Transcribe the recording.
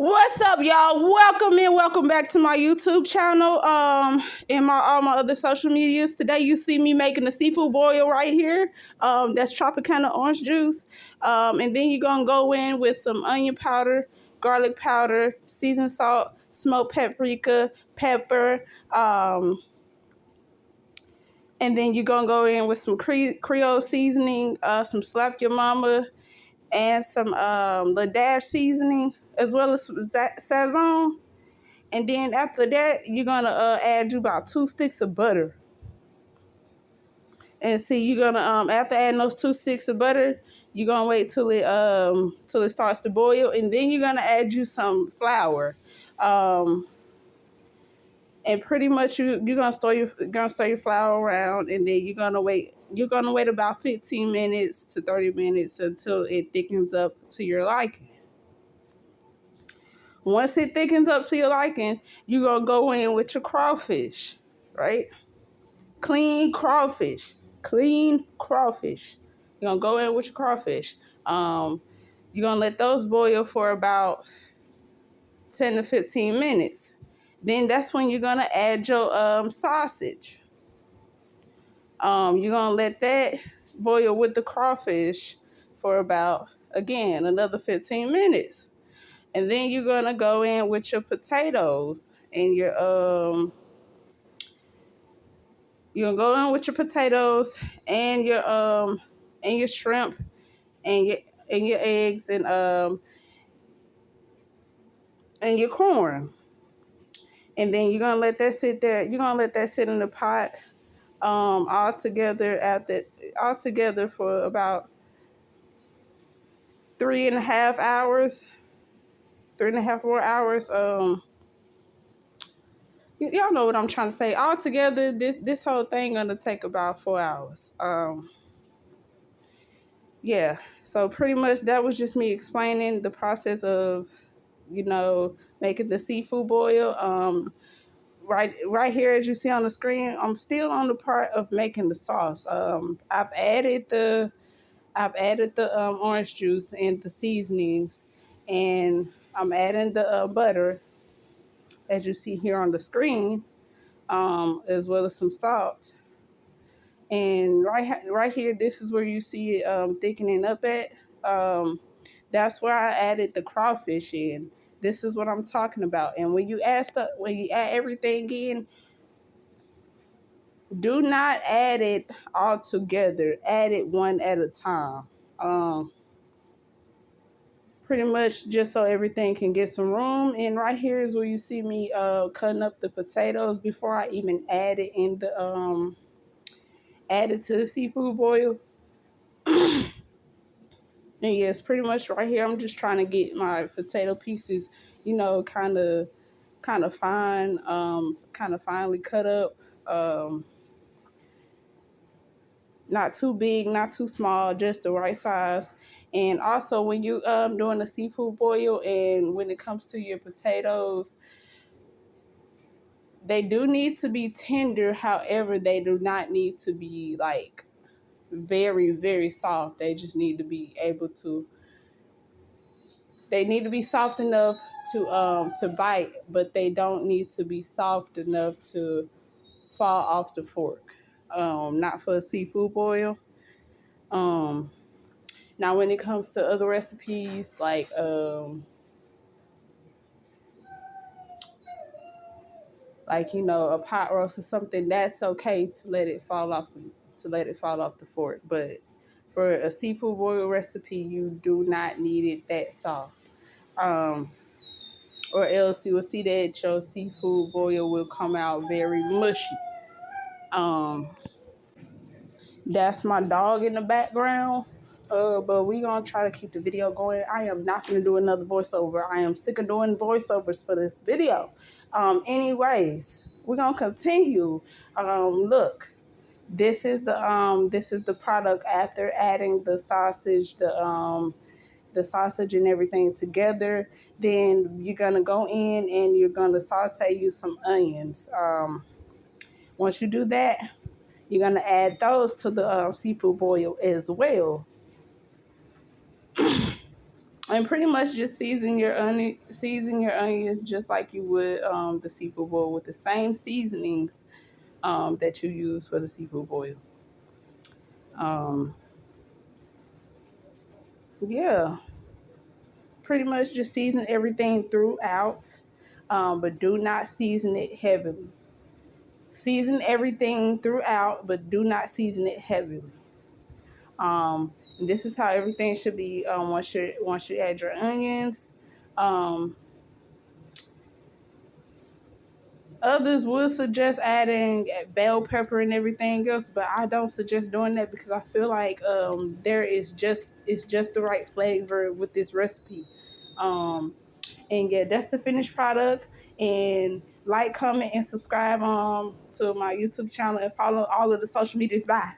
What's up, y'all? Welcome back to my YouTube channel, and all my other social medias. Today you see me making a seafood boil right here. That's Tropicana orange juice. And then you're gonna go in with some onion powder, garlic powder, seasoned salt, smoked paprika, pepper, and then you're gonna go in with some Creole seasoning, some slap your mama, and some La Dash seasoning, as well as some Sazon. And then after that, you're going to add you about 2 sticks of butter. And see, you're going to, after adding those 2 sticks of butter, you're going to wait till it starts to boil. And then you're going to add you some flour. And pretty much you're going to stir your flour around. And then you're going to wait about 15 minutes to 30 minutes until it thickens up to your liking. Once it thickens up to your liking, you're going to go in with your crawfish, right? Clean crawfish. You're going to go in with your crawfish. You're going to let those boil for about 10 to 15 minutes. Then that's when you're going to add your sausage. You're going to let that boil with the crawfish for about, again, another 15 minutes. And then you're going to go in with your potatoes and you're going to go in with your potatoes and your shrimp and your eggs and your corn. And then you're going to let that sit there. You're going to let that sit in the pot all together for about 3.5 hours. 3.5 more hours. Y'all know what I'm trying to say. All together, this whole thing gonna take about 4 hours. Yeah. So pretty much that was just me explaining the process of, making the seafood boil. Right here, as you see on the screen, I'm still on the part of making the sauce. I've added the orange juice and the seasonings, and I'm adding the butter, as you see here on the screen, as well as some salt. And right here, this is where you see it thickening up at. That's where I added the crawfish in. This is what I'm talking about. And when you add everything in, do not add it all together. Add it one at a time. Pretty much just so everything can get some room. And right here is where you see me cutting up the potatoes before I even add it to the seafood boil. And yes, pretty much right here, I'm just trying to get my potato pieces, kind of fine, kind of finely cut up. Not too big, not too small, just the right size. And also, when you doing a seafood boil, and when it comes to your potatoes, they do need to be tender. However, they do not need to be like very, very soft. They just need to be They need to be soft enough to bite, but they don't need to be soft enough to fall off the fork. Not for a seafood boil. Now, when it comes to other recipes like a pot roast or something, that's okay to let it fall off the fork. But for a seafood boil recipe, you do not need it that soft. Or else you will see that your seafood boil will come out very mushy. That's my dog in the background. But we gonna try to keep the video going. I am not gonna do another voiceover. I am sick of doing voiceovers for this video. Anyways, we're gonna continue. Look, this is the product after adding the sausage, the sausage and everything together. Then you're gonna go in and you're gonna saute you some onions. Once you do that, you're gonna add those to the seafood boil as well. And pretty much just season your onions just like you would the seafood boil with the same seasonings that you use for the seafood boil. Um, yeah, pretty much just season everything throughout, but do not season it heavily. Season everything throughout, but do not season it heavily. And this is how everything should be once you add your onions. Um, Others would suggest adding bell pepper and everything else, but I don't suggest doing that because I feel like it's just the right flavor with this recipe. Um, and yeah, that's the finished product. And like, comment, and subscribe to my YouTube channel and follow all of the social medias. Bye.